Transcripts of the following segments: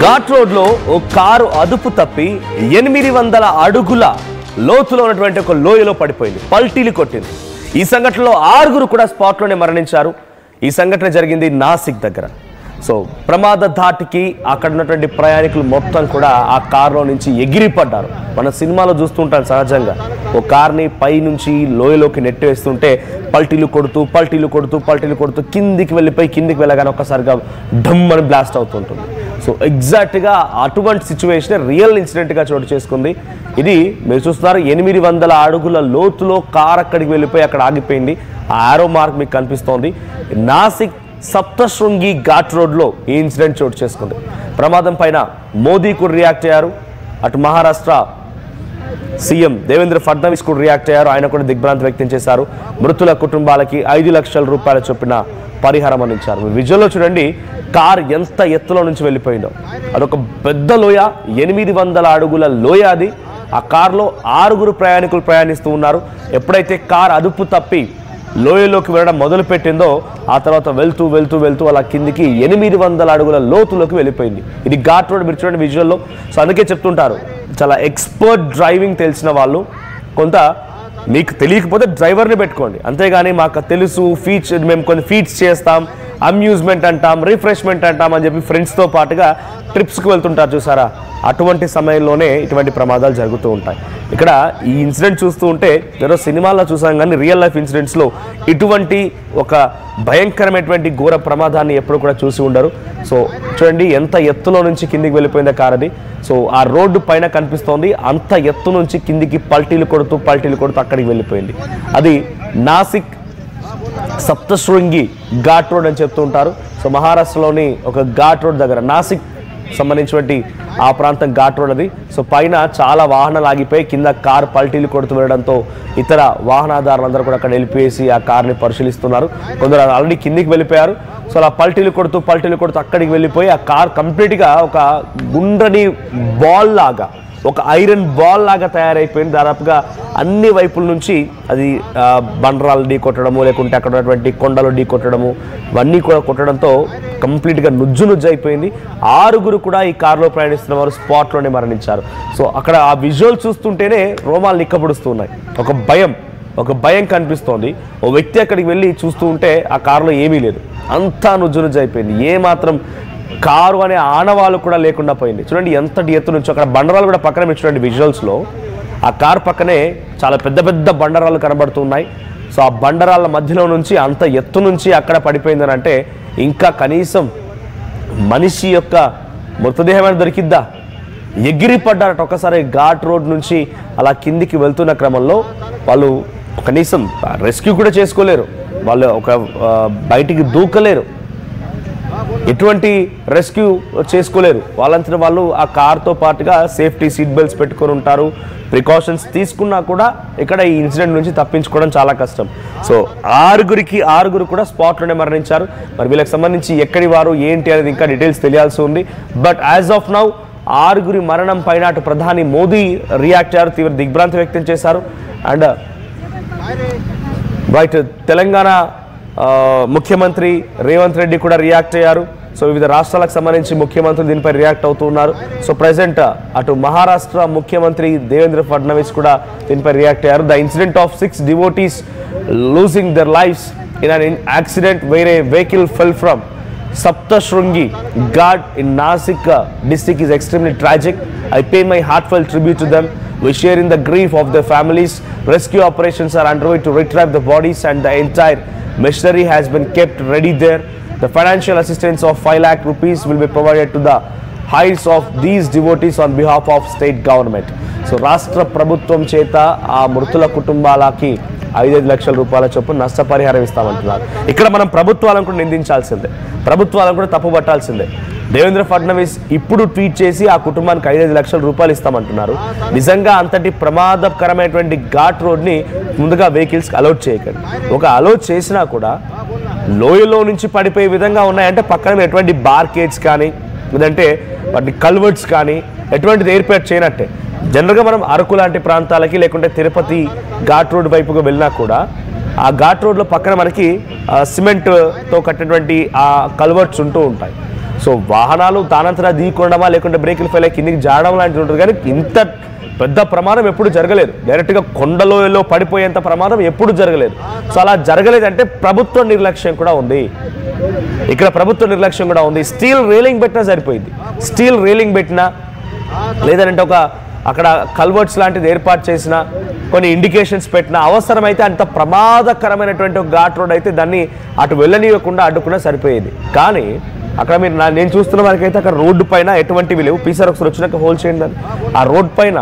ఘాట్ రోడ్లో ఓ కారు అదుపు తప్పి 800 అడుగుల లోతులో ఉన్నటువంటి ఒక లోయలో పడిపోయింది, పల్టీలు కొట్టింది. ఈ సంఘటనలో 6 కూడా స్పాట్లోనే మరణించారు. ఈ సంఘటన జరిగింది నాసిక్ దగ్గర. సో ప్రమాద ధాటికి అక్కడ ఉన్నటువంటి ప్రయాణికులు మొత్తం కూడా ఆ కారులో నుంచి ఎగిరిపడ్డారు. మన సినిమాలో చూస్తుంటాం సహజంగా, ఓ కార్ని పై నుంచి లోయలోకి నెట్టివేస్తుంటే పల్టీలు కొడుతూ కిందికి వెళ్ళగానే ఒక్కసారిగా డమ్ అని బ్లాస్ట్ అవుతుంటుంది. సో ఎగ్జాక్ట్గా అటువంటి సిచ్యువేషన్ రియల్ ఇన్సిడెంట్గా చోటు చేసుకుంది. ఇది మీరు చూస్తున్నారు, 800 అడుగుల లోతులో కార్ అక్కడికి వెళ్ళిపోయి అక్కడ ఆగిపోయింది. ఆ ఆరో మార్క్ మీకు కనిపిస్తోంది. నాసిక్ సప్తశృంగి ఘాట్ రోడ్లో ఈ ఇన్సిడెంట్ చోటు చేసుకుంది. ప్రమాదం పైన మోదీ కూడా రియాక్ట్ అయ్యారు. అటు మహారాష్ట్ర సీఎం దేవేంద్ర ఫడ్నవీస్ కూడా రియాక్ట్ అయ్యారు. ఆయన కూడా దిగ్భ్రాంతి వ్యక్తం చేశారు. మృతుల కుటుంబాలకి 5 లక్షల రూపాయల చొప్పున పరిహారం అందించారు. విజువల్లో చూడండి, కార్ ఎంత ఎత్తులో నుంచి వెళ్ళిపోయిందో. అదొక పెద్ద లోయ, 800 అడుగుల లోయ అది. ఆ కార్లో 6 ప్రయాణికులు ప్రయాణిస్తూ ఉన్నారు. ఎప్పుడైతే కార్ అదుపు తప్పి లోయలోకి వెళ్ళడం మొదలుపెట్టిందో ఆ తర్వాత వెళ్తూ అలా కిందికి 800 అడుగుల లోతులోకి వెళ్ళిపోయింది. ఇది ఘాట్ రోడ్, మీరు చూడండి విజువల్లో. సో అందుకే చెప్తుంటారు, చాలా ఎక్స్పర్ట్ డ్రైవింగ్ తెలిసిన వాళ్ళు, కొంత మీకు తెలియకపోతే డ్రైవర్ని పెట్టుకోండి, అంతేగాని మాకు తెలుసు మేము కొన్ని ఫీట్స్ చేస్తాం, అమ్యూజ్మెంట్ అంటాం, రిఫ్రెష్మెంట్ అంటాం అని చెప్పి ఫ్రెండ్స్తో పాటుగా ట్రిప్స్కి వెళ్తుంటారు చూసారా, అటువంటి సమయంలోనే ఇటువంటి ప్రమాదాలు జరుగుతూ ఉంటాయి. ఇక్కడ ఈ ఇన్సిడెంట్ చూస్తూ ఉంటే ఏదో సినిమాల్లో చూసాం కానీ రియల్ లైఫ్ ఇన్సిడెంట్స్లో ఇటువంటి ఒక భయంకరమైనటువంటి ఘోర ప్రమాదాన్ని ఎప్పుడు కూడా చూసి ఉండరు. సో చూడండి ఎంత ఎత్తులో నుంచి కిందికి వెళ్ళిపోయిందో కార్ అది. సో ఆ రోడ్డు పైన కనిపిస్తోంది, అంత ఎత్తు నుంచి కిందికి పల్టీలు కొడుతూ అక్కడికి వెళ్ళిపోయింది. అది నాసిక్ సప్తశృంగి ఘాట్ రోడ్ అని చెప్తూ ఉంటారు. సో మహారాష్ట్రలోని ఒక ఘాట్ రోడ్ దగ్గర, నాసిక్ సంబంధించినటువంటి ఆ ప్రాంతం ఘాట్ రోడ్ అది. సో పైన చాలా వాహనాలు ఆగిపోయి కింద కార్ పల్టీలు కొడుతూ వెళ్ళడంతో ఇతర వాహనదారులందరూ కూడా అక్కడ నిలిపేసి ఆ కార్ని పరిశీలిస్తున్నారు. కొందరు ఆల్రెడీ కిందికి వెళ్ళిపోయారు. సో అలా పల్టీలు కొడుతూ అక్కడికి వెళ్ళిపోయి ఆ కార్ కంప్లీట్గా ఒక గుండ్రని బాల్ లాగా, ఒక ఐరన్ బాల్ లాగా తయారైపోయింది. దాదాపుగా అన్ని వైపుల నుంచి అది బండరాలు ఢీ కొట్టడము, లేకుంటే అక్కడ ఉన్నటువంటి కొండలు ఢీ కొట్టడము, ఇవన్నీ కూడా కొట్టడంతో కంప్లీట్గా నుజ్జు అయిపోయింది. 6 కూడా ఈ కారులో ప్రయాణిస్తున్న వారు స్పాట్లోనే మరణించారు. సో అక్కడ ఆ విజువల్ చూస్తుంటేనే రోమాలు నిక్కబడుస్తున్నాయి. ఒక భయం కనిపిస్తోంది. ఓ వ్యక్తి అక్కడికి వెళ్ళి చూస్తూ ఉంటే ఆ కారులో ఏమీ లేదు, అంతా నుజ్జు అయిపోయింది. ఏమాత్రం కారు అనే ఆనవాళ్ళు కూడా లేకుండా పోయింది. చూడండి ఎంతటి ఎత్తు నుంచి, అక్కడ బండరాలు కూడా పక్కన మీరు చూడండి విజువల్స్లో, ఆ కారు పక్కనే చాలా పెద్ద బండరాలు కనబడుతున్నాయి. సో ఆ బండరాళ్ళ మధ్యలో నుంచి అంత ఎత్తు నుంచి అక్కడ పడిపోయిందని అంటే ఇంకా కనీసం మనిషి యొక్క మృతదేహమైన దొరికిద్దా? ఎగిరిపడ్డారట ఒక్కసారి ఘాట్ రోడ్ నుంచి అలా కిందికి వెళ్తున్న క్రమంలో. వాళ్ళు కనీసం రెస్క్యూ కూడా చేసుకోలేరు, వాళ్ళు బయటికి దూకలేరు, ఎటువంటి రెస్క్యూ చేసుకోలేరు. వాళ్ళంతా వాళ్ళు ఆ కార్తో పాటుగా సేఫ్టీ సీట్ బెల్ట్స్ పెట్టుకొని ఉంటారు. ప్రికాషన్స్ తీసుకున్నా కూడా ఇక్కడ ఈ ఇన్సిడెంట్ నుంచి తప్పించుకోవడం చాలా కష్టం. సో 6 కూడా స్పాట్లోనే మరణించారు. మరి వీళ్ళకి సంబంధించి ఎక్కడి వారు ఏంటి అనేది ఇంకా డీటెయిల్స్ తెలియాల్సి ఉంది. బట్ యాజ్ ఆఫ్ నౌ 6 మరణం పైన అటు ప్రధాని మోదీ రియాక్ట్ అయ్యారు, తీవ్ర దిగ్భ్రాంతి వ్యక్తం చేశారు. అండ్ రైట్, తెలంగాణ ముఖ్యమంత్రి రేవంత్ రెడ్డి కూడా రియాక్ట్ అయ్యారు. సో వివిధ రాష్ట్రాలకు సంబంధించి ముఖ్యమంత్రులు దీనిపై రియాక్ట్ అవుతున్నారు. సో ప్రెసెంట్ అటు మహారాష్ట్ర ముఖ్యమంత్రి దేవేంద్ర ఫడ్నవీస్ కూడా దీనిపై రియాక్ట్ అయ్యారు. The incident of 6 devotees losing their lives in an accident where a vehicle fell from Saptashringi Ghat in Nasik district is extremely tragic. I pay my heartfelt tribute to them. We share in the grief of their families. Rescue operations are underway to retrieve the bodies and the entire machinery has been kept ready there. The financial assistance of 5 lakh rupees will be provided to the heirs of these devotees on behalf of state government. So రాష్ట్ర ప్రభుత్వం చేత ఆ మృతుల కుటుంబాలకి 5 లక్షల రూపాయల చొప్పున నష్టపరిహారం ఇస్తామంటున్నారు. ఇక్కడ మనం ప్రభుత్వాలను కూడా నిందించాల్సిందే, ప్రభుత్వాలను కూడా తప్పుపట్టాల్సిందే. దేవేంద్ర ఫడ్నవీస్ ఇప్పుడు ట్వీట్ చేసి ఆ కుటుంబానికి 5 లక్షల రూపాయలు ఇస్తామంటున్నారు. నిజంగా అంతటి ప్రమాదకరమైనటువంటి ఘాట్ రోడ్ని ముందుగా వెహికల్స్కి అలౌట్ చేయకండి. ఒక అలౌట్ చేసినా కూడా లోయలో నుంచి పడిపోయే విధంగా ఉన్నాయంటే పక్కన ఎటువంటి బార్కేడ్స్ కానీ లేదంటే వాటి కల్వర్ట్స్ కానీ ఎటువంటిది ఏర్పాటు చేయనట్టే. జనరల్గా మనం అరకు లాంటి ప్రాంతాలకి లేకుంటే తిరుపతి ఘాట్ రోడ్ వైపుగా వెళ్ళినా కూడా ఆ ఘాట్ రోడ్లో పక్కన మనకి సిమెంట్తో కట్టినటువంటి ఆ కల్వర్ట్స్ ఉంటూ ఉంటాయి. సో సో వాహనాలు దానంతరా దిగకొనడమా లేకుంటే బ్రేకులు ఫెయిల్ అయ్యి కిందికి జారడం లాంటివి ఉంటుంది, కానీ ఇంత పెద్ద ప్రమాదం ఎప్పుడు జరగలేదు. డైరెక్ట్గా కొండలోయలో పడిపోయేంత ప్రమాదం ఎప్పుడు జరగలేదు. సో అలా జరగలేదంటే ప్రభుత్వ నిర్లక్ష్యం కూడా ఉంది. ఇక్కడ ప్రభుత్వ నిర్లక్ష్యం కూడా ఉంది. స్టీల్ రైలింగ్ పెట్టినా సరిపోయింది. స్టీల్ రైలింగ్ పెట్టినా లేదంటే ఒక అక్కడ కల్వర్ట్స్ లాంటిది ఏర్పాటు చేసిన కొన్ని ఇండికేషన్స్ పెట్టినా అవసరమైతే అంత ప్రమాదకరమైనటువంటి ఒక ఘాట్ రోడ్ అయితే దాన్ని అటు వెళ్ళనీయకుండా అడ్డుకున్నా సరిపోయేది. కానీ అక్కడ మీరు నేను చూస్తున్న వారికైతే అక్కడ రోడ్డు పైన ఎటువంటివి లేవు. పీసర్ ఒకసారి వచ్చినాక హోల్ చేయండి దాన్ని. ఆ రోడ్ పైన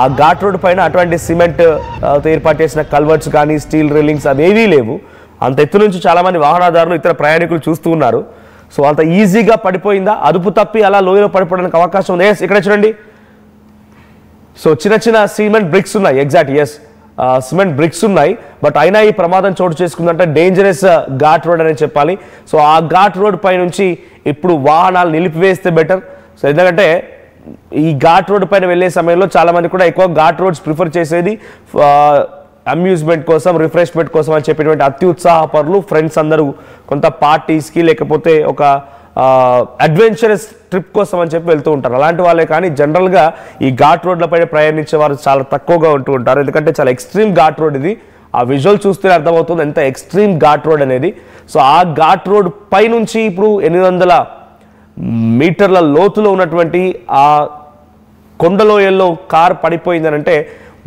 ఆ ఘాట్ రోడ్ పైన అటువంటి సిమెంట్ ఏర్పాటు చేసిన కల్వర్ట్స్ కానీ స్టీల్ రైలింగ్స్ అవేవీ లేవు. అంత ఎత్తు నుంచి చాలామంది వాహనదారులు ఇతర ప్రయాణికులు చూస్తూ ఉన్నారు. సో అంత ఈజీగా పడిపోయిందా? అదుపు తప్పి అలా లోయలో పడిపోవడానికి అవకాశం ఉంది. ఎస్, ఇక్కడ చూడండి. సో చిన్న చిన్న సిమెంట్ బ్రిక్స్ ఉన్నాయి. ఎగ్జాక్ట్, ఎస్, సిమెంట్ బ్రిక్స్ ఉన్నాయి. బట్ అయినా ఈ ప్రమాదం చోటు చేసుకుందంటే డేంజరస్ ఘాట్ రోడ్ అని చెప్పాలి. సో ఆ ఘాట్ రోడ్ పై నుంచి ఇప్పుడు వాహనాలు నిలిపివేస్తే బెటర్. సో ఎందుకంటే ఈ ఘాట్ రోడ్ పైన వెళ్ళే సమయంలో చాలామంది కూడా ఎక్కువ ఘాట్ రోడ్స్ ప్రిఫర్ చేసేది అమ్యూజ్మెంట్ కోసం, రిఫ్రెష్మెంట్ కోసం అని చెప్పేటువంటి అత్యుత్సాహపరులు ఫ్రెండ్స్ అందరూ కొంత పార్టీస్కి లేకపోతే ఒక అడ్వెంచరస్ ట్రిప్ కోసం అని చెప్పి వెళ్తూ ఉంటారు. అలాంటి వాళ్ళే కానీ జనరల్గా ఈ ఘాట్ రోడ్లపై ప్రయాణించే వారు చాలా తక్కువగా ఉంటూ ఉంటారు. ఎందుకంటే చాలా ఎక్స్ట్రీమ్ ఘాట్ రోడ్ ఇది. ఆ విజువల్ చూస్తే అర్థమవుతుంది ఎంత ఎక్స్ట్రీమ్ ఘాట్ రోడ్ అనేది. సో ఆ ఘాట్ రోడ్ పై నుంచి ఇప్పుడు 800 మీటర్ల లోతులో ఉన్నటువంటి ఆ కొండలోయల్లో కార్ పడిపోయిందనంటే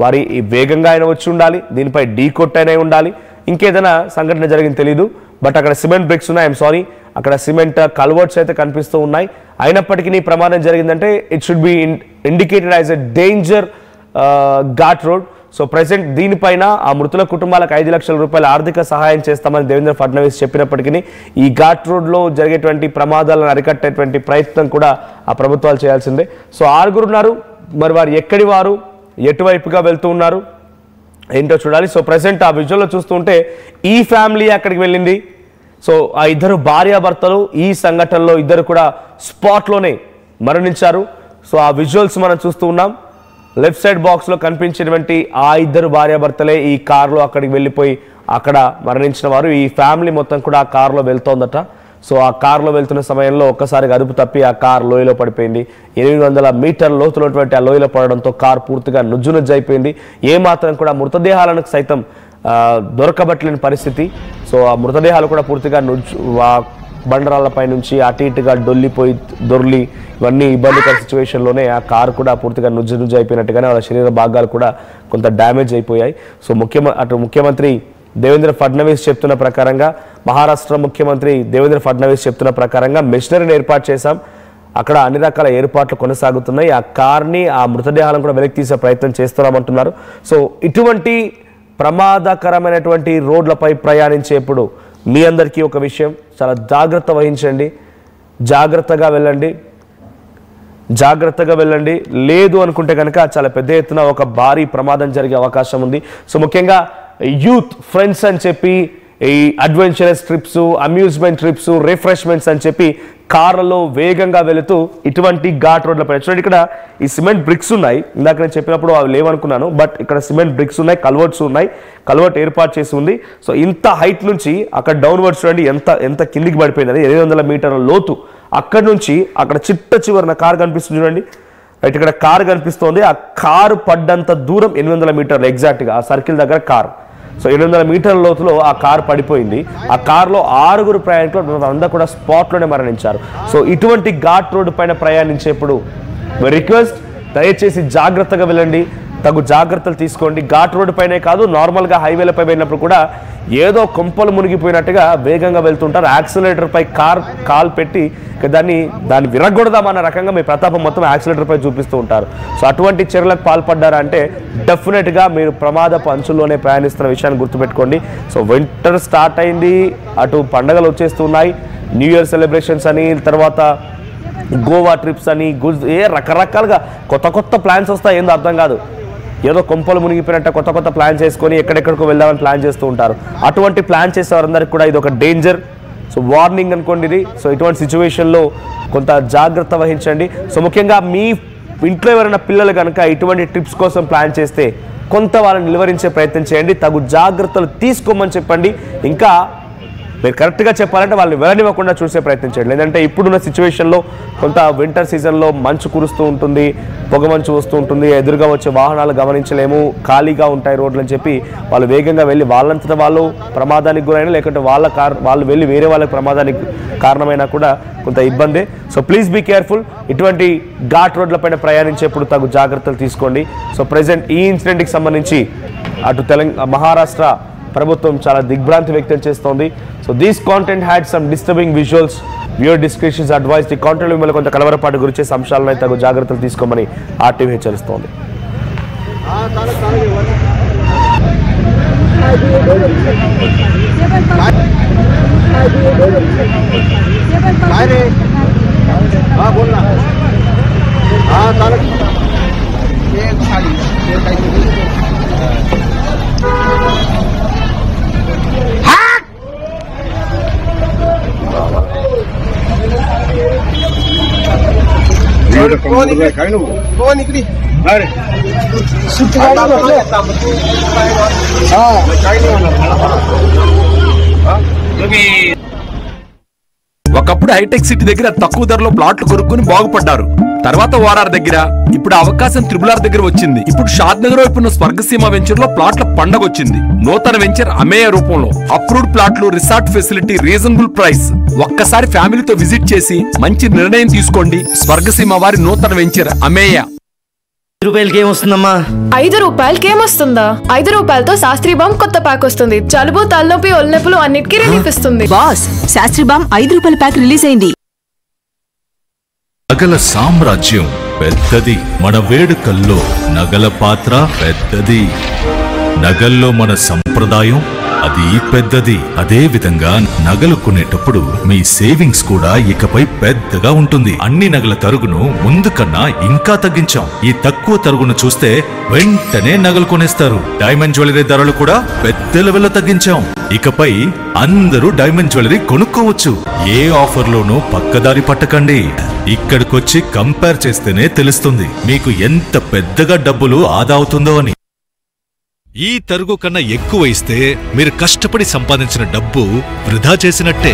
వారి వేగంగా అయినా వచ్చి ఉండాలి, దీనిపై ఢీ కొట్టైనా ఉండాలి, ఇంకేదైనా సంఘటన జరిగింది తెలీదు. బట్ అక్కడ సిమెంట్ బ్రిక్స్ ఉన్నాయి. ఐఎమ్ సారీ, అక్కడ సిమెంట్ కల్వర్ట్స్ అయితే కనిపిస్తూ ఉన్నాయి. అయినప్పటికీ ప్రమాదం జరిగిందంటే it should be indicated as a danger ghat road. So present దీనిపైన ఆ మృతుల కుటుంబాలకు 5 లక్షల రూపాయల ఆర్థిక సహాయం చేస్తామని దేవేంద్ర ఫడ్నవీస్ చెప్పినప్పటికీ ఈ ఘాట్ రోడ్లో జరిగేటువంటి ప్రమాదాలను అరికట్టేటువంటి ప్రయత్నం కూడా ఆ ప్రభుత్వాలు చేయాల్సిందే. సో 6 ఉన్నారు. మరి వారు ఎక్కడి వారు, ఎటువైపుగా వెళ్తూ ఉన్నారు ఏంటో చూడాలి. సో ప్రెసెంట్ ఆ విజువల్లో చూస్తుంటే ఈ ఫ్యామిలీ అక్కడికి వెళ్ళింది. సో ఆ ఇద్దరు భార్యాభర్తలు ఈ సంఘటనలో ఇద్దరు కూడా స్పాట్లోనే మరణించారు. సో ఆ విజువల్స్ మనం చూస్తూ ఉన్నాం. లెఫ్ట్ సైడ్ బాక్స్లో కనిపించినటువంటి ఆ ఇద్దరు భార్యాభర్తలే ఈ కారులో అక్కడికి వెళ్ళిపోయి అక్కడ మరణించిన వారు. ఈ ఫ్యామిలీ మొత్తం కూడా ఆ కారులో వెళ్తోందట. సో ఆ కారులో వెళ్తున్న సమయంలో ఒక్కసారిగా అదుపు తప్పి ఆ కారు లోయలో పడిపోయింది. 800 మీటర్ల లోతున్నటువంటి ఆ లోయలో పడడంతో కారు పూర్తిగా నుజ్జు అయిపోయింది. ఏమాత్రం కూడా మృతదేహాలను సైతం దొరకబట్టలేని పరిస్థితి. సో ఆ మృతదేహాలు కూడా పూర్తిగా బండరాళ్లపై నుంచి అటు ఇటుగా దొర్లి ఇవన్నీ ఇబ్బందికర సిచ్యువేషన్లోనే ఆ కారు కూడా పూర్తిగా నుజ్జు అయిపోయినట్టుగానే వాళ్ళ శరీర భాగాలు కూడా కొంత డ్యామేజ్ అయిపోయాయి. సో ముఖ్యమంత్రి దేవేంద్ర ఫడ్నవీస్ చెప్తున్న ప్రకారంగా, మహారాష్ట్ర ముఖ్యమంత్రి దేవేంద్ర ఫడ్నవీస్ చెప్తున్న ప్రకారంగా మెషినరీని ఏర్పాటు చేశాం, అక్కడ అన్ని రకాల ఏర్పాట్లు కొనసాగుతున్నాయి, ఆ కార్ని ఆ మృతదేహాలను కూడా వెనక్కి తీసే ప్రయత్నం చేస్తున్నామంటున్నారు. సో ఇటువంటి ప్రమాదకరమైనటువంటి రోడ్లపై ప్రయాణించేప్పుడు మీ అందరికీ ఒక విషయం, చాలా జాగ్రత్త వహించండి, జాగ్రత్తగా వెళ్ళండి. లేదు అనుకుంటే కనుక చాలా పెద్ద ఎత్తున ఒక భారీ ప్రమాదం జరిగే అవకాశం ఉంది. సో ముఖ్యంగా యూత్ ఫ్రెండ్స్ అని చెప్పి ఈ adventurous trips, amusement trips, refreshments అని చెప్పి కార్లలో వేగంగా వెళుతూ ఇటువంటి ఘాట్ రోడ్లపై చూడండి. ఇక్కడ ఈ సిమెంట్ బ్రిక్స్ ఉన్నాయి. ఇందాక నేను చెప్పినప్పుడు అవి లేవనుకున్నాను, బట్ ఇక్కడ సిమెంట్ బ్రిక్స్ ఉన్నాయి, కల్వర్ట్స్ ఉన్నాయి, కల్వర్ట్ ఏర్పాటు చేసి ఉంది. సో ఇంత హైట్ నుంచి అక్కడ డౌన్వర్డ్స్ చూడండి ఎంత కిందికి పడిపోయింది. 800 మీటర్ల లోతు. అక్కడ నుంచి అక్కడ చిట్ట చివరిన కారు కనిపిస్తుంది చూడండి. రైట్, ఇక్కడ కారు కనిపిస్తోంది. ఆ కారు పడ్డంత దూరం 800 మీటర్లు ఎగ్జాక్ట్గా ఆ సర్కిల్ దగ్గర కారు. సో 800 మీటర్ల లోతులో ఆ కారు పడిపోయింది. ఆ కారులో 6 ప్రయాణికులు అందరూ కూడా స్పాట్లోనే మరణించారు. సో ఇటువంటి ఘాట్ రోడ్డు పైన ప్రయాణించేప్పుడు రిక్వెస్ట్, దయచేసి జాగ్రత్తగా వెళ్ళండి, తగు జాగ్రత్తలు తీసుకోండి. ఘాట్ రోడ్డు పైనే కాదు, నార్మల్గా హైవేలపై వెళ్ళినప్పుడు కూడా ఏదో కొంపలు మునిగిపోయినట్టుగా వేగంగా వెళ్తుంటారు. యాక్సిలరేటర్పై కాల్ పెట్టి దాన్ని విరగొడదామన్న రకంగా మీ ప్రతాపం మొత్తం యాక్సిలరేటర్పై చూపిస్తూ ఉంటారు. సో అటువంటి చర్యలకు పాల్పడ్డారా అంటే డెఫినెట్గా మీరు ప్రమాదపు అంచుల్లోనే ప్రయాణిస్తున్న విషయాన్ని గుర్తుపెట్టుకోండి. సో వింటర్ స్టార్ట్ అయింది, అటు పండుగలు వచ్చేస్తున్నాయి, న్యూ ఇయర్ సెలబ్రేషన్స్ అని, తర్వాత గోవా ట్రిప్స్ అని, రకరకాలుగా కొత్త ప్లాన్స్ వస్తాయి. ఏందో అర్థం కాదు, ఏదో కొంపలు మునిగిపోయినట్టు కొత్త ప్లాన్స్ చేసుకొని ఎక్కడెక్కడికో వెళ్దామని ప్లాన్ చేస్తూ ఉంటారు. అటువంటి ప్లాన్ చేసే వారందరికీ కూడా ఇది ఒక డేంజర్. సో వార్నింగ్ అనుకోండి ఇది. సో ఇటువంటి సిచ్యువేషన్లో కొంత జాగ్రత్త వహించండి. సో ముఖ్యంగా మీ ఇంట్లో ఎవరైనా పిల్లలు కనుక ఇటువంటి ట్రిప్స్ కోసం ప్లాన్ చేస్తే కొంత వాళ్ళని నిలువరించే ప్రయత్నం చేయండి, తగు జాగ్రత్తలు తీసుకోమని చెప్పండి. ఇంకా మీరు కరెక్ట్గా చెప్పాలంటే వాళ్ళని వెళ్ళనివ్వకుండా చూసే ప్రయత్నం చేయండి. లేదంటే ఇప్పుడున్న సిచ్యువేషన్లో కొంత వింటర్ సీజన్లో మంచు కురుస్తూ ఉంటుంది, పొగ మంచు వస్తూ ఉంటుంది, ఎదురుగా వచ్చే వాహనాలు గమనించలేము, ఖాళీగా ఉంటాయి రోడ్లు అని చెప్పి వాళ్ళు వేగంగా వెళ్ళి వాళ్ళంతటా వాళ్ళు ప్రమాదానికి గురైనా లేకుంటే వాళ్ళు వెళ్ళి వేరే వాళ్ళకి ప్రమాదానికి కారణమైనా కూడా కొంత ఇబ్బందే. So please be careful. ఇటువంటి ఘాట్ రోడ్లపైన ప్రయాణించేప్పుడు తగు జాగ్రత్తలు తీసుకోండి. సో ప్రెసెంట్ ఈ ఇన్సిడెంట్కి సంబంధించి అటు మహారాష్ట్ర ప్రభుత్వం చాలా దిగ్భ్రాంతి వ్యక్తం చేస్తోంది. So this content had some disturbing visuals. Viewer descriptions advised. ఈ కాంటెంట్ మిమ్మల్ని కొంత కలవరపాటు గురించే అంశాలను తగు జాగ్రత్తలు తీసుకోమని ఆర్టీవీ హెచ్చరిస్తోంది. ఒకప్పుడు హైటెక్ సిటీ దగ్గర తక్కువ ధరలో ప్లాట్లు కొనుక్కుని బాగుపడ్డారు. తర్వాత ఓఆర్ఆర్ దగ్గర, ఇప్పుడు అవకాశం త్రిబులార్ దగ్గర వచ్చింది. ఇప్పుడు షాద్ నగర్ వైపు ఉన్న స్వర్గసీమ వెంచర్ లో ప్లాట్ల పండగ వచ్చింది. నూతన వెంచర్ అమేయ రూపంలో అప్రూవ్డ్ ప్లాట్లు, రిసార్ట్ ఫెసిలిటీ, రీజనబుల్ ప్రైస్. ఒక్కసారి ఫ్యామిలీతో విజిట్ చేసి మంచి నిర్ణయం తీసుకోండి. స్వర్గసీమ వారి నూతన వెంచర్ అమేయ. రూపాయలకేమొస్తుందమ్మా? 5 రూపాయలకేమొస్తుందా? 5 రూపాయలతో శాస్త్రీ బామ్ కొత్త ప్యాక్ వస్తుంది. జలుబు, తలనొప్పి, ఒళ్ళనొప్పులు అన్నిటికీ రిలీఫ్ ఇస్తుంది. బాస్, శాస్త్రీ బామ్ 5 రూపాయల ప్యాక్ రిలీజ్ అయింది. నగల సామ్రాజ్యం పెద్దది, మన వేడుకల్లో నగల పాత్ర పెద్దది. నగల్లో మన సంప్రదాయం అది పెద్దది. అదే విధంగా నగలు కొనేటప్పుడు మీ సేవింగ్స్ కూడా ఇకపై పెద్దగా ఉంటుంది. అన్ని నగల తరుగును ముందు కన్నా ఇంకా తగ్గించాం. ఈ తక్కువ తరుగును చూస్తే వెంటనే నగలు కొనేస్తారు. డైమండ్ జ్యువెలరీ ధరలు కూడా పెద్ద లెవెల్లో తగ్గించాం. ఇకపై అందరూ డైమండ్ జ్యువెలరీ కొనుక్కోవచ్చు. ఏ ఆఫర్లోనూ పక్కదారి పట్టకండి. ఇక్కడికొచ్చి కంపేర్ చేస్తేనే తెలుస్తుంది మీకు ఎంత పెద్దగా డబ్బులు ఆదా అవుతుందో అని. ఈ తరుగు కన్నా ఎక్కువ ఇస్తే మీరు కష్టపడి సంపాదించిన డబ్బు వృధా చేసినట్టే.